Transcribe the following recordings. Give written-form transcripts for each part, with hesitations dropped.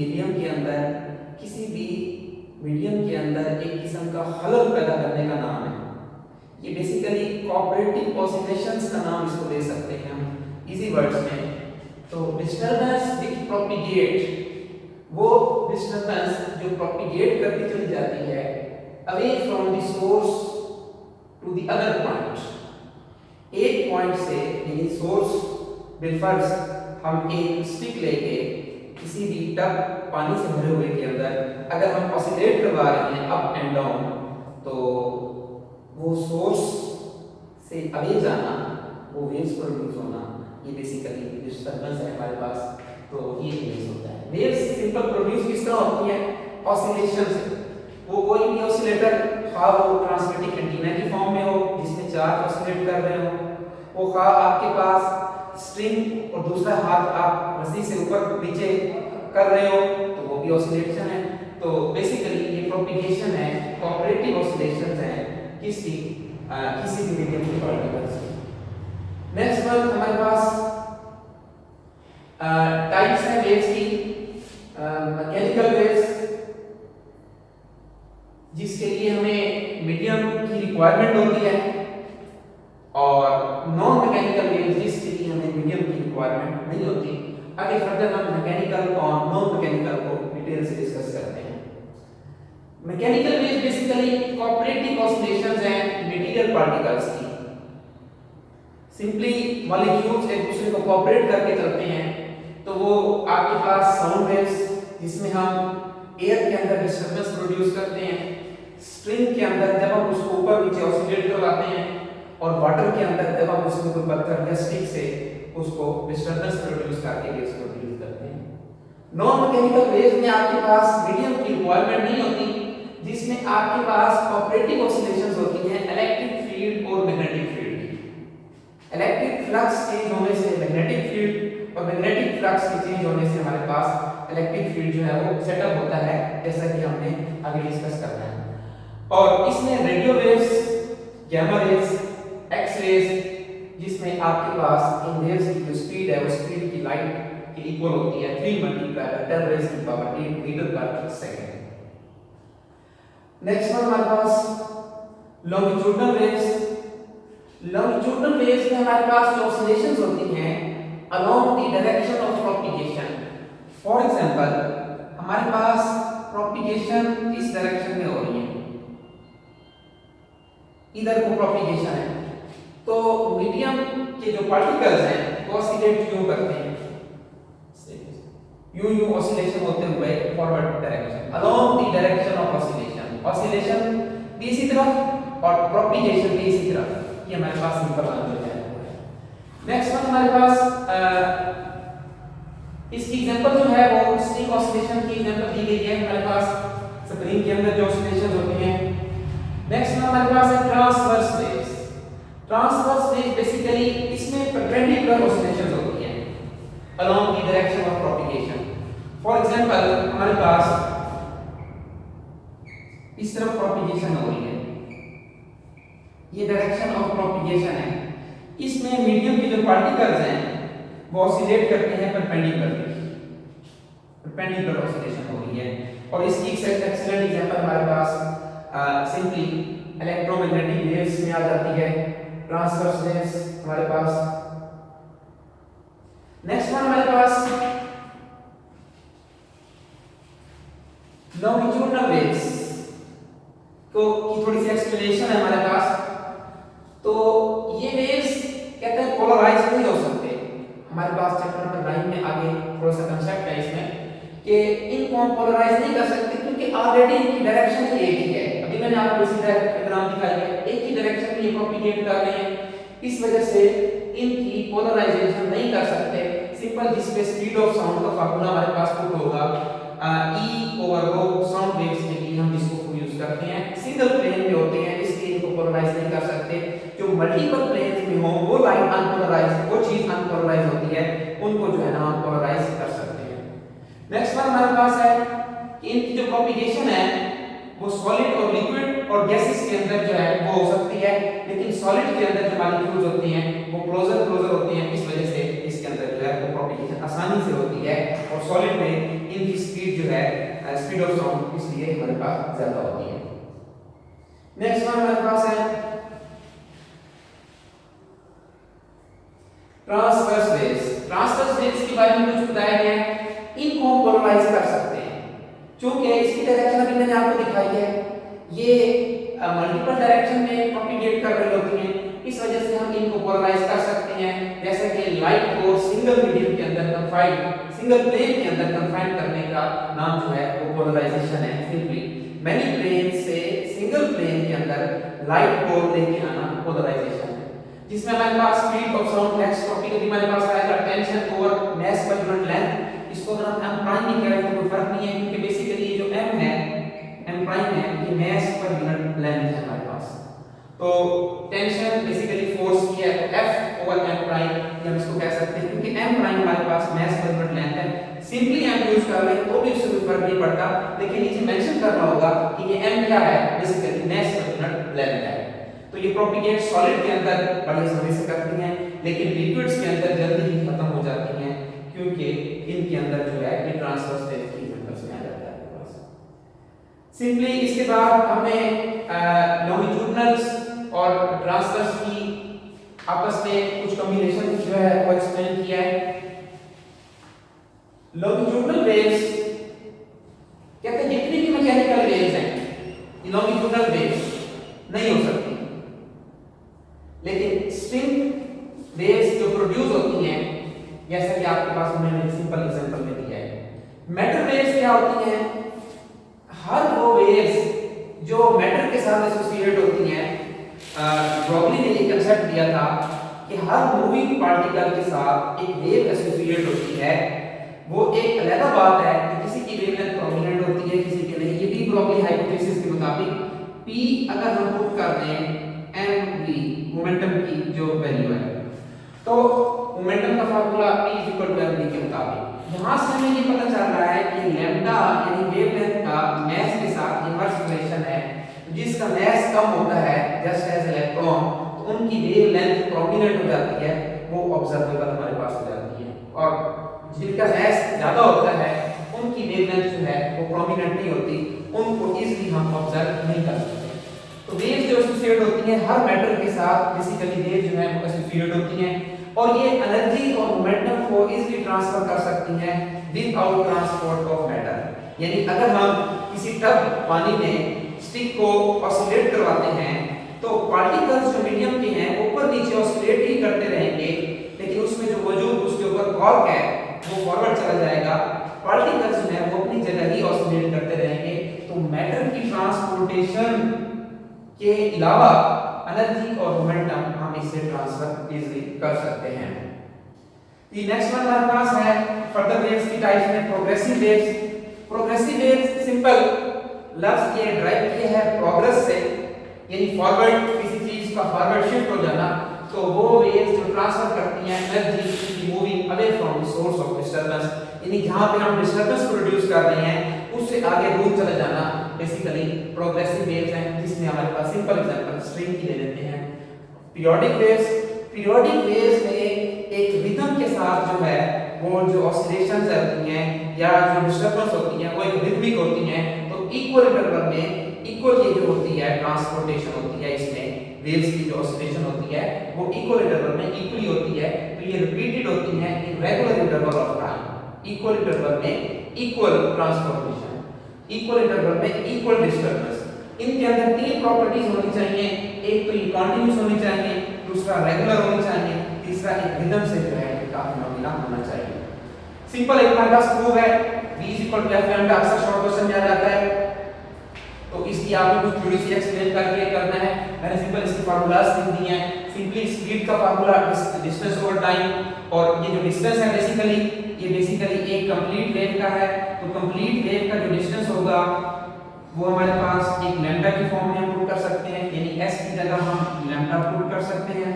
Medium के अंदर किसी भी मीडियम के अंदर एक किस्म का खलल पैदा करने का नाम है। ये बेसिकली कोऑपरेटिव ऑसिलेशंस का नाम इसको दे सकते हैं हम इजी वर्ड्स में। तो डिस्टरबेंस विच प्रोपिगेट, वो डिस्टरबेंस जो प्रोपिगेट करती चली जाती है away from the source to the other point, एक पॉइंट से यानी सोर्स बिलफर्ज हम एक स्टिक लेके किसी भी टब पानी से भरे हुए के अंदर अगर हम ऑसिलेट करवा रहे हैं अप एंड डाउन, तो वो सोर्स से अवे जाना, वो वेव्स प्रोड्यूस होना, ये बेसिकली डिस्टरबेंस है हमारे पास। तो ये वेव्स होता है। वेव्स सिंपल प्रोड्यूस किस तरह होती है? ऑसिलेशन से। वो कोई भी ऑसिलेटर, खा वो ट्रांसमिटिंग एंटीना की फॉर्म में हो जिसमें चार्ज ऑसिलेट कर रहे हो, वो खा आपके पास स्ट्रिंग और दूसरा हाथ आप रस्सी से ऊपर नीचे कर रहे हो, तो वो भी ऑसिलेशन है। तो बेसिकली ये प्रोपिगेशन है, कोऑपरेटिव ऑसिलेशंस है किसी भी मीडियम के पार्टिकल्स की। नेक्स्ट वन हमारे पास टाइप्स है वेव्स की। मैकेनिकल वेव्स, जिसके लिए हमें मीडियम की रिक्वायरमेंट होती है, और नॉन मैकेनिकल वेव्स जिसके लिए हमें मीडियम की रिक्वायरमेंट नहीं होती। आगे फर्दर हम मैकेनिकल और नॉन मैकेनिकल को डिटेल से डिस्कस करते हैं। Mechanical waves basically cooperative oscillations हैं मटेरियल पार्टिकल्स की। सिंपली मॉलिक्यूल्स एक दूसरे को कोऑपरेट करके चलते हैं, तो वो आपके पास साउंड वेव्स, जिसमें हम एयर के अंदर डिस्टरबेंस प्रोड्यूस करते हैं, स्ट्रिंग के अंदर जब हम उसको ऊपर नीचे ऑसिलेट करवाते हैं, और वाटर के अंदर जब हम उसमें कोई पत्थर या स्टिक से उसको डिस्टरबेंस प्रोड्यूस करके वेव्स प्रोड्यूस करते हैं। नॉन मैकेनिकल वेव्स में आपके पास मीडियम की रिक्वायरमेंट नहीं होती, जिसमें आपके पास कोऑपरेटिव ऑसिलेशंस होती हैं इलेक्ट्रिक फील्ड और मैग्नेटिक फील्ड की। इलेक्ट्रिक फ्लक्स चेंज होने से मैग्नेटिक फील्ड, और मैग्नेटिक फ्लक्स के चेंज होने से हमारे पास इलेक्ट्रिक फील्ड जो है वो सेटअप होता है, जैसा कि हमने आगे डिस्कस करना है। और इसमें radio waves, gamma waves, X rays, जिसमें आपके पास इन वेव्स की जो स्पीड है वो स्पीड की लाइट के इक्वल होती है 3 × 10⁻⁸ मीटर पर सेकंड। नेक्स्ट वन हमारे पास लॉन्गिट्यूडनल वेव्स। लॉन्गिट्यूडनल वेव्स में हमारे पास जो ऑसिलेशंस होती हैं along the direction of propagation. For example हमारे पास प्रोपिगेशन इस डायरेक्शन में हो रही है, इधर को प्रोपिगेशन है, तो मीडियम के जो पार्टिकल्स हैं वो ऑसिलेट क्यों करते हैं? यूं ऑसिलेशन होते हुए forward direction, along the direction of oscillation. Oscillation भी इसी तरफ और प्रोपिगेशन भी इसी तरफ। ये हमारे पास सिंपल आंसर है। नेक्स्ट वन हमारे पास इसकी एग्जांपल जो है वो स्ट्रिंग ऑसिलेशन की एग्जांपल दी गई है हमारे पास, स्प्रिंग के अंदर जो ऑसिलेशन होती हैं। नेक्स्ट वन हमारे पास है transverse waves. Transverse wave basically इसमें परपेंडिकुलर ऑसिलेशंस होती हैं along the direction of propagation. For example हमारे पास इस तरफ प्रोपिगेशन हो रही है, ये डायरेक्शन ऑफ प्रोपिगेशन है, इसमें मीडियम के जो पार्टिकल्स हैं वो ऑसिलेट करते हैं परपेंडिकुलर ऑसिलेशन हो रही है। और इसकी एक्सीलेंट एग्जांपल हमारे पास सिंपली इलेक्ट्रोमैग्नेटिक वेव्स में आ जाती है, ट्रांसवर्स वेव्स हमारे पास। नेक्स्ट वन हमारे पास लॉन्गिट्यूडनल वेव्स को की थोड़ी सी एक्सप्लेनेशन है हमारे पास। तो ये वेव्स कहते हैं पोलराइज नहीं हो सकते। हमारे पास चैप्टर नंबर 9 में आगे थोड़ा सा कांसेप्ट है इसमें कि इनको हम पोलराइज नहीं कर सकते, क्योंकि ऑलरेडी इनकी डायरेक्शन एक ही है। अभी मैंने आपको इसी डायग्राम दिखाई है, एक ही डायरेक्शन में ये प्रोपिगेट कर रहे हैं, इस वजह से इनकी पोलराइजेशन नहीं कर सकते। सिंपल जिस पे स्पीड ऑफ साउंड का फार्मूला हमारे पास पुट होगा E/ρ साउंड वेव्स के लिए हम इसको यूज करते हैं। सिंगल प्लेन में होते हैं, इसलिए इनको पोलराइज नहीं कर सकते। जो मल्टीपल प्लेन्स में हो वो लाइट अनपोलराइज, वो चीज अनपोलराइज होती है, उनको जो है ना हम पोलराइज कर सकते हैं। नेक्स्ट वन हमारे पास है कि इनकी जो प्रोपिगेशन है वो सॉलिड और लिक्विड और गैसेस के अंदर जो है वो हो सकती है, लेकिन सॉलिड के अंदर जो मॉलिक्यूल्स होते हैं वो क्लोजर होते हैं, इस वजह से के अंदर जो है वो प्रोपगेशन आसानी से होती है, और सॉलिड में इनकी स्पीड जो है स्पीड ऑफ साउंड इसलिए हमारे पास ज्यादा होती है। नेक्स्ट वन हमारे पास है ट्रांसवर्स वेव्स। ट्रांसवर्स वेव्स के बारे में कुछ बताया गया है, इनको हम पोलराइज कर सकते हैं। चूंकि इसकी डायरेक्शन अभी मैंने आपको दिखाई है, ये मल्टीपल डायरेक्शन में प्रोपगेट कर रही होती हैं, इस वजह से हम इनको पोलराइज कर सकते हैं। जैसे कि लाइट को सिंगल मीडियम के अंदर कंफाइंड, सिंगल प्लेन के अंदर कंफाइंड करने का नाम जो है वो पोलराइजेशन है। सिंपली मैनी प्लेन से सिंगल प्लेन के अंदर लाइट को लेके आना पोलराइजेशन है। जिसमें हमारे पास speed of sound, next topic अभी हमारे पास आएगा टेंशन ओवर मास पर यूनिट लेंथ। इसको अगर हम m प्राइम भी करें तो कोई फर्क नहीं है, क्योंकि बेसिकली ये जो m है, m प्राइम है, ये मास पर यूनिट लेंथ है हमारे पास। तो टेंशन बेसिकली फोर्स की है, तो F ओवर m प्राइम ये हम इसको कह सकते हैं, क्योंकि m प्राइम हमारे पास मास पर यूनिट लेंथ है। सिंपली m यूज कर लें तो भी इससे कोई फर्क नहीं पड़ता, लेकिन ये मेंशन करना होगा कि ये m क्या है, basically mass per unit length है। तो ये प्रोपगेट सॉलिड के अंदर बड़ी आसानी से करती हैं, लेकिन लिक्विड्स के अंदर जल्दी ही खत्म हो जाती हैं, क्योंकि इनके अंदर जो है ये ट्रांसवर्स वेव की मेंबर्स में आ जाता है। सिंपली इसके बाद हमने लॉन्गिट्यूडनल्स और ट्रांसवर्स की आपस में कुछ कॉम्बिनेशन जो है वो एक्सप्लेन किया है। लॉन्गिट्यूडनल वेव्स कहते हैं जितनी भी मैकेनिकल वेव्स हैं, ये लॉन्गिट्यूडनल वेव्स नहीं हो सकती, लेकिन स्ट्रिंग वेव्स जो प्रोड्यूस होती हैं, जैसा कि आपके पास मैंने सिंपल एग्जांपल में दिया है। मैटर वेव्स क्या होती हैं, हर वो वेव्स जो मैटर के साथ एसोसिएट होती हैं। ब्रोगली ने एक कंसेप्ट दिया था कि हर मूविंग पार्टिकल के साथ एक वेव एसोसिएट होती है। वो एक अलग बात है कि किसी की वेवलेंथ प्रोमिनेंट होती है, किसी की नहीं। ये भी ब्रोगली हाइपोथेसिस के मुताबिक p अगर हम पुट कर दें mv मोमेंटम की जो वैल्यू है, तो मोमेंटम का फार्मूला p mv के मुताबिक यहां से हमें ये पता चल रहा है कि लैम्डा यानी वेवलेंथ का मास के साथ इनवर्स रिलेशन है। जिसका मास कम होता है जस्ट एज इलेक्ट्रॉन, तो उनकी वेवलेंथ प्रोमिनेंट हो जाती है, वो ऑब्जर्वेबल हमारे पास हो जाती है, और जिनका मास ज्यादा होता है उनकी वेवलेंथ जो है वो प्रोमिनेंट नहीं होती, उनको इजीली हम ऑब्जर्व नहीं कर सकते। तो वेव जो एसोसिएट होती हैं हर मैटर के साथ, बेसिकली वेव जो है वो एसोसिएट होती हैं, और ये एनर्जी और मोमेंटम को इजीली ट्रांसफर कर सकती हैं विदाउट ट्रांसपोर्ट ऑफ मैटर। यानी अगर हम किसी टब पानी में स्टिक को ऑसिलेट करवाते हैं, तो पार्टिकल्स जो मीडियम के हैं ऊपर नीचे ऑसिलेट ही करते रहेंगे, लेकिन उसमें जो मौजूद उसके ऊपर कॉर्क है वो फॉरवर्ड चला जाएगा, पार्टिकल्स जो है वो अपनी जगह ही ऑसिलेट करते रहेंगे। तो मैटर की ट्रांसपोर्टेशन के अलावा एनर्जी और मोमेंटम हम इससे ट्रांसफर इजीली कर सकते हैं। दी नेक्स्ट वन हमारे पास है फर्दर वेव्स की टाइप्स में progressive waves. Progressive waves simple लफ्ज ये ड्राइव किया है प्रोग्रेस से, यानी फॉरवर्ड, किसी चीज का फॉरवर्ड शिफ्ट हो जाना। तो वो वेव्स जो ट्रांसफर करती हैं energy moving away from the source of disturbance, यानी जहां पे हम डिस्टरबेंस प्रोड्यूस कर रहे हैं उससे आगे दूर चले जाना, बेसिकली प्रोग्रेसिव वेव्स हैं। जिसमें हमारे पास सिंपल एग्जांपल स्ट्रिंग की ले लेते हैं। पीरियोडिक वेव्स, पीरियोडिक वेव्स में एक रिदम के साथ जो है वो जो ऑसिलेशंस होती हैं या जो डिस्टरबेंस होती हैं वो एक रिदमिक होती हैं। तो इक्वल इंटरवल में इक्वल ये जो होती है ट्रांसपोर्टेशन होती है, इसमें वेव्स की जो ऑसिलेशन होती है वो इक्वल इंटरवल में इक्वली होती है। तो ये रिपीटेड होती है in regular interval of time. Equal interval में इक्वल ट्रांसफॉर्मेशन, इक्वल इंटरवल में इक्वल डिस्टरबेंस। इनके अंदर तीन प्रॉपर्टीज होनी चाहिए, एक तो ये कंटीन्यूअस होनी चाहिए, दूसरा रेगुलर होनी चाहिए, तीसरा एक रिदम से जो है इसका फिनोमेना होना चाहिए। सिंपल एक हमारे पास प्रूफ है v F m का अक्सर शॉर्ट क्वेश्चन में आ जाता है, तो इसकी आपको कुछ थ्योरी से एक्सप्लेन करके करना है। मैंने सिंपल इसके फार्मूलास लिख दिए हैं। सिंपली स्पीड का फार्मूला डिस्टेंस ओवर टाइम, और ये जो डिस्टेंस है बेसिकली एक कंप्लीट वेव का है। तो कंप्लीट वेव का जो डिस्टेंस होगा वो हमारे पास एक लैम्डा की फॉर्म में हम पुट कर सकते हैं, यानी s की जगह हम लैम्डा पुट कर सकते हैं।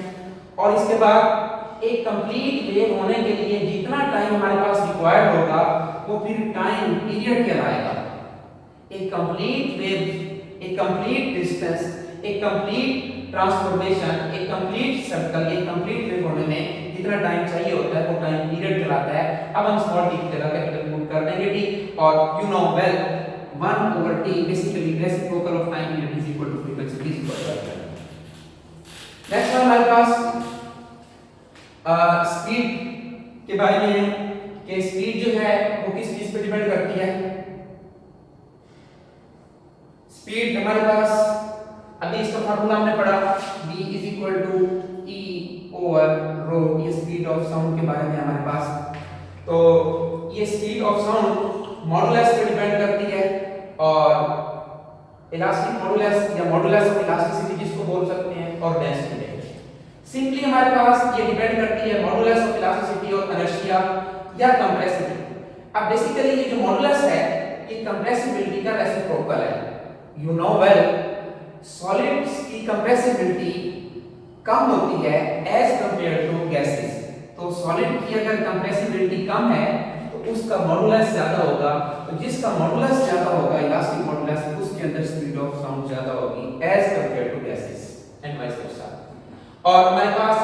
और इसके बाद एक कंप्लीट वेव होने के लिए जितना टाइम हमारे पास रिक्वायर्ड होगा वो फिर टाइम पीरियड कहलाएगा। एक कंप्लीट वेव, एक कंप्लीट डिस्टेंस, एक कंप्लीट ट्रांसफॉर्मेशन, एक कंप्लीट सर्कल, एक कंप्लीट वेव होने में जितना टाइम चाहिए होता है वो टाइम पीरियड कहलाता है। अब हम स्मॉल t की जगह कैपिटल पुट कर देंगे t, और you know well 1/t basically reciprocal of time period is equal to frequency t is equal to. Next हमारे पास स्पीड के बारे में है कि स्पीड जो है वो किस चीज पे डिपेंड करती है। स्पीड हमारे पास अभी इसका फार्मूला हमने पढ़ा v is equal to e over rho, ये स्पीड ऑफ साउंड के बारे में हमारे पास। तो ये स्पीड ऑफ साउंड मॉडुलस पे डिपेंड करती है, और इलास्टिक मॉडुलस या मॉडुलस ऑफ इलास्टिसिटी जिसको बोल सकते हैं, और डेंसिटी पे। सिंपली हमारे पास ये डिपेंड करती है मॉडुलस ऑफ इलास्टिसिटी और इनर्शिया या कंप्रेसिबिलिटी। अब बेसिकली ये जो मॉडुलस है ये कंप्रेसिबिलिटी का रेसिप्रोकल है। यू नो वेल सॉलिड्स की कंप्रेसिबिलिटी कम होती है एज कंपेयर टू गैसेस। तो सॉलिड की अगर कंप्रेसिबिलिटी कम है तो उसका मॉडुलस ज्यादा होगा, तो जिसका मॉडुलस ज्यादा होगा इलास्टिक मॉडुलस, उसके अंदर स्पीड ऑफ साउंड ज्यादा होगी as compared to gases and vice versa. और हमारे पास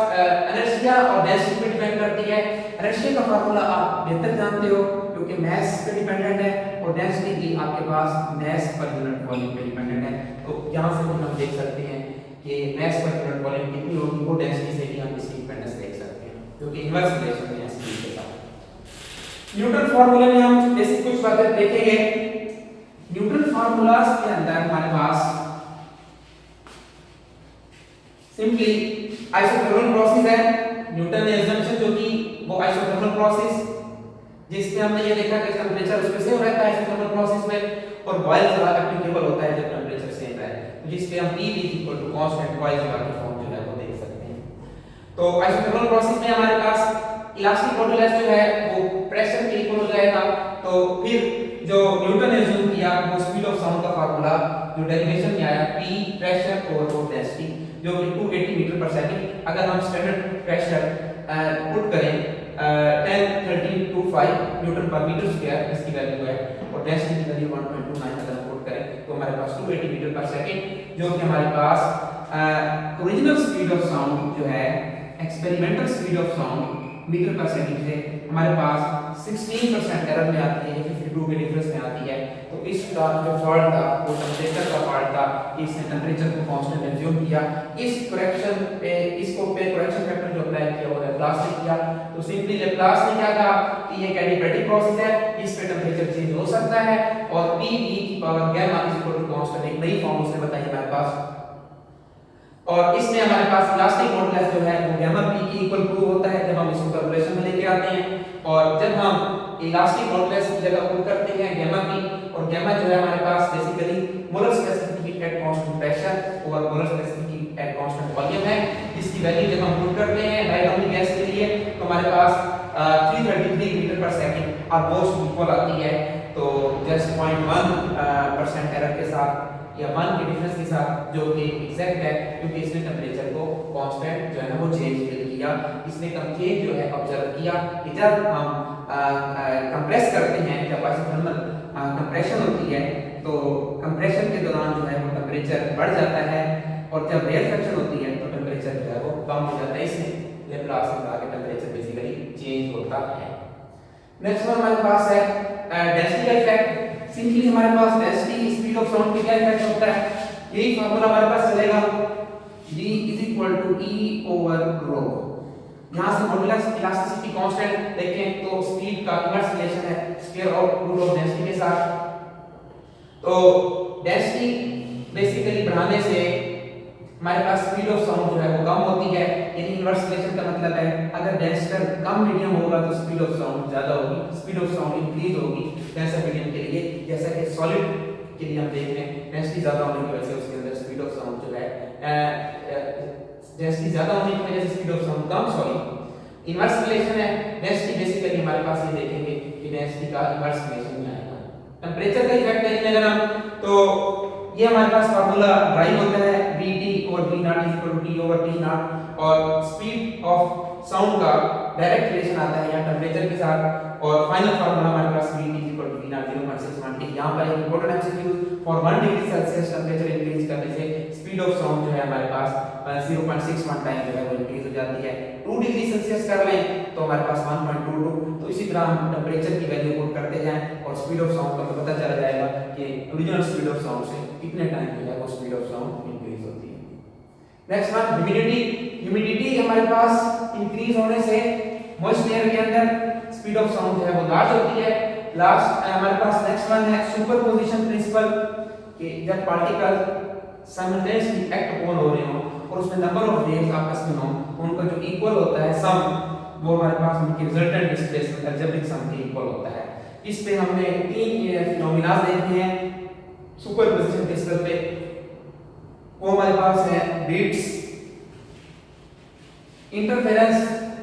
इनर्शिया और डेंसिटी पे डिपेंड करती है। इनर्शिया का फार्मूला आप बेहतर जानते हो क्योंकि मास पे डिपेंडेंट है, और डेंसिटी भी आपके पास मास पर यूनिट वॉल्यूम पे डिपेंडेंट है। तो यहां से भी हम देख सकते हैं कि मास पर यूनिट वॉल्यूम कितनी होगी, वो डेंसिटी से भी हम इसकी डिपेंडेंस देख सकते हैं, क्योंकि इनवर्स रिलेशन है स्पीड के साथ। न्यूटन फार्मूला में हम बेसिक कुछ बातें देखेंगे। न्यूटन फार्मूलास के अंदर हमारे पास सिंपली आइसोथर्मल प्रोसेस है। न्यूटन ने assumption जो की वो आइसोथर्मल प्रोसेस, जिसमें हमने ये देखा कि टेंपरेचर उसपे सेम रहता है आइसोथर्मल प्रोसेस में, और बॉयल ज्यादा एप्लीकेबल होता है जब टेंपरेचर सेम रहे, तो जिसपे हम P कांस्टेंट बॉयल ज्यादा की फॉर्म जो है वो देख सकते हैं। तो आइसोथर्मल प्रोसेस में हमारे पास इलास्टिक मॉडुलस जो है वो प्रेशर के इक्वल हो जाएगा। तो फिर जो न्यूटन ने अज्यूम किया वो स्पीड ऑफ साउंड का फार्मूला जो डेरिवेशन में आया P प्रेशर ओवर डेंसिटी, जो कि 280 मीटर पर सेकंड। अगर हम स्टैंडर्ड प्रेशर पुट करें 10.1325 न्यूटन पर मीटर स्क्वायर, इसकी वैल्यू है, और डेंसिटी की वैल्यू 1.29 अगर हम पुट करें तो हमारे पास 280 मीटर पर सेकंड, जो कि हमारे पास ओरिजिनल स्पीड ऑफ साउंड जो है experimental speed of sound metre पर सेकंड से हमारे पास 16% एरर में आती है, 52 के डिफरेंस में आती है। तो इसका जो फॉल्ट था वो टेंपरेचर का फॉल्ट था, इसने टेंपरेचर को कांस्टेंट एज्यूम किया। इस करेक्शन पे इसको पे करेक्शन फैक्टर जो अप्लाई किया वो लैप्लास ने किया। तो सिंपली लैप्लास ने क्या कहा कि ये एक एडियाबैटिक प्रोसेस है, इस पे टेंपरेचर चेंज हो सकता है, और p e की power gamma is equal to constant एक नई फॉर्म उसने बताई हमारे पास, और इसमें हमारे पास इलास्टिक मॉडुलस जो है वो गामा p की इक्वल प्रूव होता है जब हम इसको कैलकुलेशन में लेके आते हैं। और जब हम इलास्टिक मॉडुलस की जगह पुट करते हैं गामा p, और गामा जो है हमारे पास basically molar specificity at constant pressure और molar specificity at constant volume है, जिसकी वैल्यू जब हम पुट करते हैं डायटोमिक गैस के लिए तो हमारे पास 333 मीटर पर सेकंड ऑलमोस्ट इक्वल आती है। तो जस्ट 0.1% एरर के साथ या 1 के डिफरेंस के साथ, जो कि एग्जैक्ट है क्योंकि इसने टेंपरेचर को कांस्टेंट जो है ना वो चेंज किया। इसने चेंज जो है ऑब्जर्व किया कि जब हम कंप्रेस करते हैं, जब आइसोथर्मल कंप्रेशन होती है तो कंप्रेशन के दौरान जो है वो टेंपरेचर बढ़ जाता है, और जब रेयरफेक्शन होती है तो टेंपरेचर जो है वो कम हो जाता है। इसने लैप्लास ने कहा कि टेंपरेचर बेसिकली चेंज होता है। नेक्स्ट वन हमारे पास है डेंसिटी का इफेक्ट। सिंपली हमारे पास डेंसिटी स्पीड ऑफ साउंड पे क्या इफेक्ट होता है, यही फार्मूला हमारे पास चलेगा g is equal to e over rho. यहां से मॉडुलस इलास्टिसिटी कांस्टेंट देखें तो स्पीड का इनवर्स रिलेशन है square of root of density के साथ। तो डेंसिटी बेसिकली बढ़ाने से हमारे पास स्पीड ऑफ साउंड जो है वो कम होती है, यानी इनवर्स रिलेशन का मतलब है अगर डेंसिटी कम मीडियम होगा तो स्पीड ऑफ साउंड ज्यादा होगी, स्पीड ऑफ साउंड इंक्रीज होगी डेंसर मीडियम के लिए। जैसा कि सॉलिड के लिए हम देख रहे हैं डेंसिटी ज्यादा होने की वजह से उसके अंदर स्पीड ऑफ साउंड जो है डेंसिटी ज्यादा होने की वजह से speed of sound come. Sorry inverse relation है डेंसिटी, बेसिकली हमारे पास ये देखेंगे कि डेंसिटी का इनवर्स रिलेशन में आएगा। टेंपरेचर का इफेक्ट देखेंगे अगर हम तो ये हमारे पास फार्मूला ड्राइव होता है Vt और V naught is equal to T over T naught, और स्पीड ऑफ साउंड का डायरेक्ट रिलेशन आता है यहाँ टेंपरेचर के साथ, और फाइनल फार्मूला हमारे पास Vt is equal to V naught 0.61 T। यहाँ पर एक important MCQ, for 1 degree Celsius temperature increase करने से स्पीड स्पीड ऑफ साउंड जो है हमारे पास 0.61 टाइम जो है वो इंक्रीज हो जाती है। 2 डिग्री सेल्सियस कर लें तो हमारे पास 1.22। तो इसी तरह हम टेम्परेचर की वैल्यू पुट करते जाएं और स्पीड ऑफ साउंड का पता चला जाएगा कि ओरिजिनल स्पीड ऑफ साउंड से कितने टाइम जो है वो स्पीड ऑफ साउंड इंक्रीज होती है। Next one humidity. ह्यूमिडिटी हमारे पास इंक्रीज होने से मॉइस्ट एयर के अंदर स्पीड ऑफ साउंड जो है वो लार्ज होती है। लास्ट हमारे पास नेक्स्ट वन है सुपरपोजिशन प्रिंसिपल, कि जब पार्टिकल साइमल्टेनियसली एक्ट ऑन हो रहे हो और उसमें नंबर ऑफ वेव्स आपस में हो, उनका जो इक्वल होता है सम, वो हमारे पास उनकी रिजल्टेंट डिस्प्लेसमेंट अलजेब्रिक सम के इक्वल होता है। इस पे हमने 3 फिनोमेना देखे हैं सुपरपोजिशन प्रिंसिपल पे। वो हमारे पास है बीट्स, इंटरफेरेंस,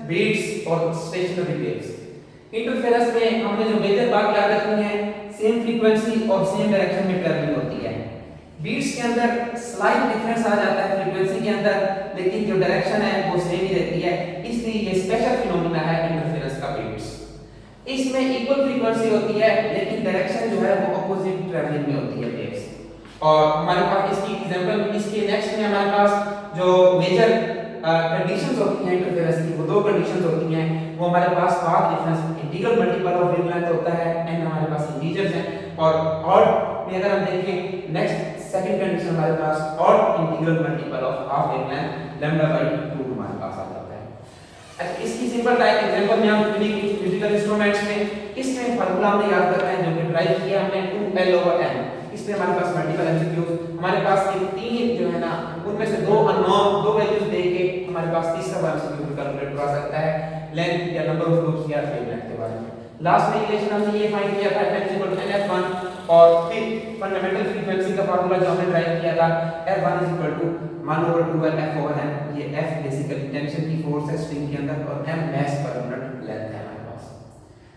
बीट्स और स्टेशनरी वेव्स। इंटरफेरेंस में हमने जो मेजर बात याद रखनी है, सेम फ्रीक्वेंसी और सेम डायरेक्शन में ट्रैवलिंग होती है। बीट्स के अंदर स्लाइट डिफरेंस आ जाता है फ्रीक्वेंसी के अंदर, लेकिन जो डायरेक्शन है वो सेम ही रहती है, इसलिए ये स्पेशल फिनोमेना है इंटरफेरेंस का बीट्स। इसमें इक्वल फ्रीक्वेंसी होती है लेकिन डायरेक्शन जो है वो अपोजिट ट्रैवलिंग में होती है वेव्स। और हमारे पास इसकी एग्जांपल, इसके नेक्स्ट में हमारे पास जो मेजर कंडीशंस होती हैं इंटरफेरेंस की, वो 2 कंडीशंस होती हैं। वो हमारे पास path difference integral multiple of wavelength होता है, एंड हमारे पास इंटीजर्स हैं। और ऑड में अगर हम देखें नेक्स्ट सेकंड कंडीशन हमारे पास odd integral multiple of half wavelength lambda by 2 हमारे पास आ जाता है। अच्छा, इसकी सिंपल टाइप एग्जांपल में हम म्यूजिकल इंस्ट्रूमेंट्स में इसमें फार्मूला हमने याद करना है जो कि ड्राइव किया हमने 2L/n। इसमें हमारे पास मल्टीपल एमसीक्यूज, हमारे पास ये 3 जो है ना, उनमें से 2 अननोन, 2 वैल्यूज देके हमारे पास तीसरा एमसीक्यू कैलकुलेट कर सकता है लेंथ या नंबर ऑफ लूप्स या वेवलेंथ के बारे में। लास्ट में रिलेशन हमने ये फाइंड किया था F=N/F1, और फिर फंडामेंटल फ्रीक्वेंसी का फार्मूला जो हमने ड्राइव किया था F1=1/2L/F/n। ये F बेसिकली टेंशन की फोर्स है स्ट्रिंग के अंदर और M मास पर यूनिट लेंथ है हमारे पास।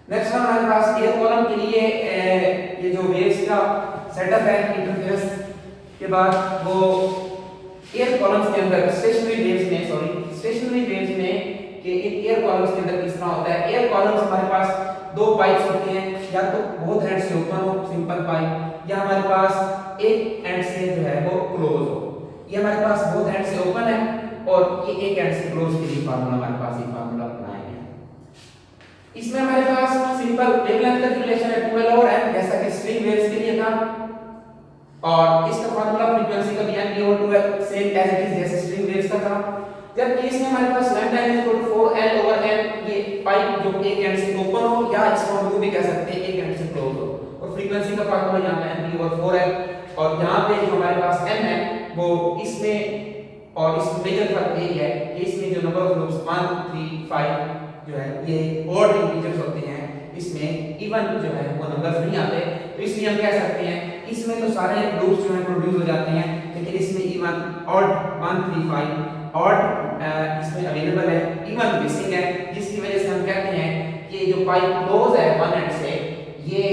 नेक्स्ट हमारे पास एयर कॉलम के लिए ये जो वेव्स का सेटअप है इंटरफेरेंस के बाद, वो एयर कॉलम्स के अंदर स्टेशनरी वेव्स में कि एयर कॉलम्स के अंदर किस तरह होता है। एयर कॉलम्स हमारे पास 2 पाइप्स होते हैं, या तो बोथ एंड से ओपन हो सिंपल पाइप, या हमारे पास एक एंड से जो है वो क्लोज हो। ये हमारे पास बोथ एंड से ओपन है और ये एक एंड से क्लोज के लिए फार्मूला हमारे पास ये फार्मूला बनाया है। इसमें हमारे पास सिंपल वेवलेंथ का रिलेशन है 2L/n, जैसा कि स्ट्रिंग वेव्स के लिए था, और इसका फार्मूला फ्रीक्वेंसी का भी N/2L same as it is जैसे स्ट्रिंग वेव्स का था। जब केस में हमारे पास λ=4L/n, ये पाइप जो एक एंड से ओपन हो, या इसको हम भी कह सकते हैं एक एंड से क्लोज हो, और फ्रीक्वेंसी का फार्मूला यहां पे N/4L, और यहां पे जो हमारे पास n है वो इसमें और इस मेजर फर्क यही है कि इसमें जो नंबर ऑफ लूप्स 1 3 5 जो है ये ऑड इंटीजर्स होते हैं, इसमें इवन जो है वो नंबर्स नहीं आते। तो इसलिए हम कह सकते हैं इसमें तो सारे लूप्स जो है प्रोड्यूस हो जाते हैं, लेकिन इसमें इवन ऑड 1 3 5 ऑड इसमें अवेलेबल है, इवन मिसिंग है, जिसकी वजह से हम कहते हैं कि जो पाइप क्लोज है वन एंड से, ये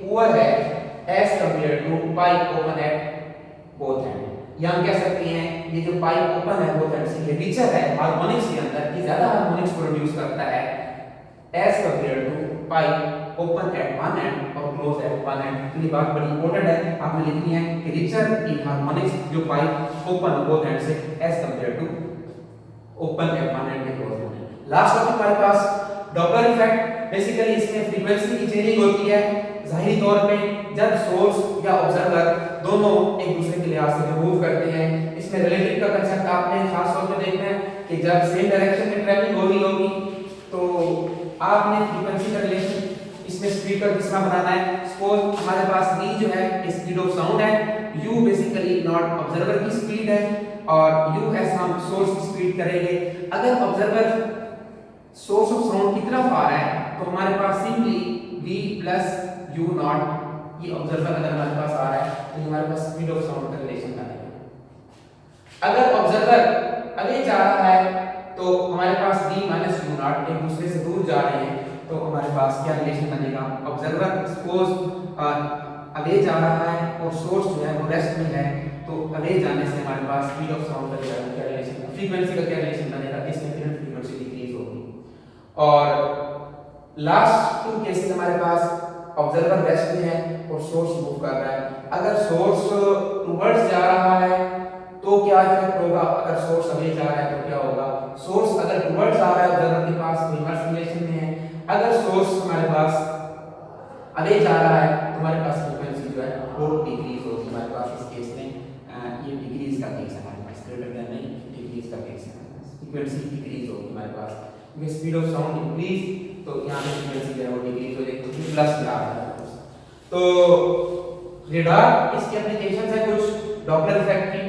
पुअर है as compared to pipe open at both end. या हम कह सकते हैं ये जो पाइप ओपन है बोथ एंड से, ये रिचर है हार्मोनिक्स के अंदर, ये ज्यादा हार्मोनिक्स प्रोड्यूस करता है as compared to pipe open at one end और क्लोज एट वन एंड। ये बात बड़ी इंपॉर्टेंट है, आपने लिखनी है कि रिचर इन हार्मोनिक्स जो पाइप ओपन बोथ एंड से as compared to open at one end close at. Last topic हमारे पास डॉपलर इफेक्ट। बेसिकली इसमें फ्रीक्वेंसी की चेंजिंग होती है जाहिरी तौर पे जब सोर्स या ऑब्जर्वर दोनों एक दूसरे के लिहाज से मूव करते हैं। इसमें रिलेटिव का कंसेप्ट आपने खास तौर पे देखना है कि जब सेम डायरेक्शन में ट्रैवलिंग हो रही होगी तो आपने फ्रीक्वेंसी का रिलेशन इसमें स्पीड का कितना बनाना है। सपोज हमारे पास v जो है स्पीड ऑफ साउंड है, u बेसिकली नॉट ऑब्जर्वर की स्पीड है, और u एस हम सोर्स की स्पीड करेंगे। अगर ऑब्जर्वर सोर्स ऑफ साउंड की तरफ आ रहा है तो हमारे पास simply v plus u naught, ये ऑब्जर्वर अगर हमारे पास आ रहा है तो हमारे पास स्पीड ऑफ साउंड का रिलेशन बनेगा। अगर ऑब्जर्वर आगे जा रहा है तो हमारे पास v माइनस u नॉट एक दूसरे से दूर जा रहे हैं तो हमारे पास क्या रिलेशन बनेगा। ऑब्जर्वर सपोज अवे जा रहा है और सोर्स जो है वो रेस्ट में है, तो अवे जाने से हमारे पास स्पीड ऑफ साउंड का क्या रिलेशन, फ्रीक्वेंसी का क्या रिलेशन बनेगा, इसमें फ्रीक्वेंसी डिक्रीज होगी। और लास्ट 2 केसेस हमारे पास ऑब्जर्वर रेस्ट में है और सोर्स मूव कर रहा है। अगर सोर्स टुवर्ड्स जा रहा है तो क्या इफेक्ट होगा, अगर सोर्स अवे जा रहा है तो क्या होगा, सोर्स अगर टुवर्ड्स आ रहा है ऑब्जर्वर के पास तो इनवर्स रिलेशन में है, अगर सोर्स हमारे पास अवे जा रहा है तो हमारे पास फ्रीक्वेंसी जो है वो डिक्रीज होगी। हमारे पास इस केस में ये डिक्रीज का केस है, हमारे पास ग्रेटर देन नहीं, डिक्रीज का केस है, फ्रीक्वेंसी डिक्रीज होगी हमारे पास, क्योंकि स्पीड ऑफ साउंड इंक्रीज तो यहाँ पे फ्रीक्वेंसी जो है वो डिक्रीज हो जाएगी, क्योंकि प्लस में आ रहा है। तो रेडार इसके एप्लीकेशंस है कुछ डॉपलर इफेक्ट की,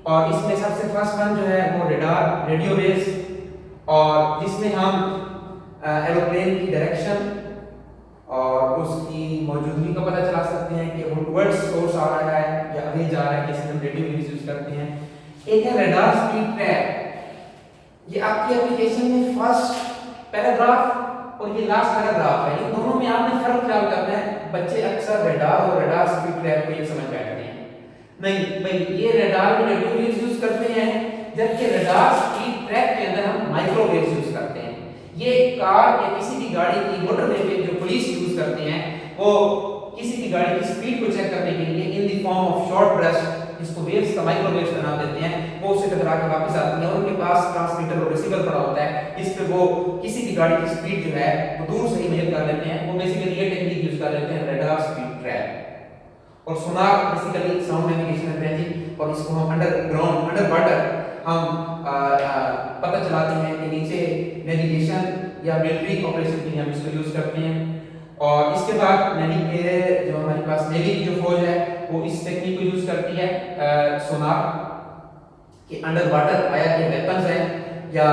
और इसमें सबसे फर्स्ट वन जो है वो रेडार रेडियो वेव्स, और जिसमें हम एरोप्लेन की डायरेक्शन और उसकी मौजूदगी का पता चला सकते हैं कि वो टुवर्ड्स सोर्स आ रहा है या अवे जा रहा है, जिसमें हम रेडियो वेव्स यूज करते हैं। एक है रेडार स्पीड ट्रैप, ये आपकी एप्लीकेशन में फर्स्ट पैराग्राफ और ये लास्ट पैराग्राफ है, इन दोनों में आपने फर्क ख्याल करना है। बच्चे अक्सर रेडार और रेडार स्पीड ट्रैप को ये समझ बैठते हैं, नहीं भाई ये रेडार में रेडियो वेव्स यूज करते हैं, जबकि रेडार स्पीड ट्रैप के अंदर हम माइक्रोवेव्स यूज करते हैं। ये कार या किसी भी गाड़ी की मोटरवे पे जो पुलिस यूज करते हैं, वो किसी भी गाड़ी की स्पीड को चेक करने के लिए in the form of short burst, जिसको वेव्स का माइक्रोवेव्स का नाम देते हैं, वो उससे टकरा के वापस आती हैं और उनके पास ट्रांसमीटर और रिसीवर पड़ा होता है, इस पे वो किसी भी गाड़ी की स्पीड जो है वो दूर से ही मेजर कर लेते हैं। वो बेसिकली ये टेक्निक यूज कर लेते हैं, रेडार स्पीड ट्रैप। और sonar basically sound navigation and ranging, और इसको हम अंडरग्राउंड अंडर वाटर हम पता चलाते हैं कि नीचे नेविगेशन या मिलिट्री ऑपरेशन के लिए हम इसको यूज करते हैं। और इसके बाद नेवी के जो हमारे पास नेवी की जो फौज है वो इस टेक्निक को यूज करती है, सोनार के अंडर वाटर फायर के वेपन्स हैं या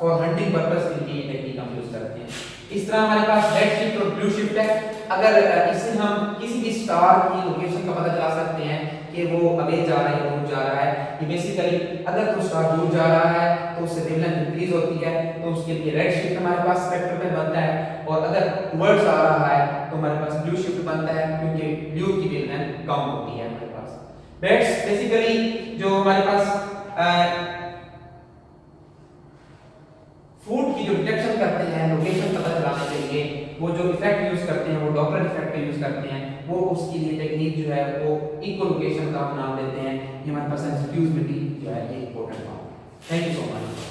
फॉर हंटिंग पर्पस के लिए ये टेक्निक हम यूज करते हैं। इस तरह हमारे पास रेड शिफ्ट और ब्लू शिफ्ट है, अगर इससे हम किसी भी स्टार की लोकेशन का पता चला सकते हैं कि वो अवे जा रहा है या दूर जा रहा है। ये बेसिकली अगर कोई स्टार दूर जा रहा है तो उससे वेवलेंथ इंक्रीज होती है, तो उसके लिए रेड शिफ्ट हमारे पास स्पेक्ट्रम में बनता है, और अगर टुवर्ड्स आ रहा है तो हमारे पास ब्लू शिफ्ट बनता है, क्योंकि ब्लू की वेवलेंथ कम होती है हमारे पास। बेट्स बेसिकली जो हमारे पास फूड की जो डिटेक्शन करते हैं, लोकेशन पता चलाने के लिए वो जो इफेक्ट यूज करते हैं, वो डॉपलर इफेक्ट यूज करते हैं, वो उसके लिए टेक्निक जो है वो इक्वल लोकेशन का हम नाम देते हैं। ये हमारे पास सेंसिटिविटी जो है ये इंपॉर्टेंट है। Thank you so much.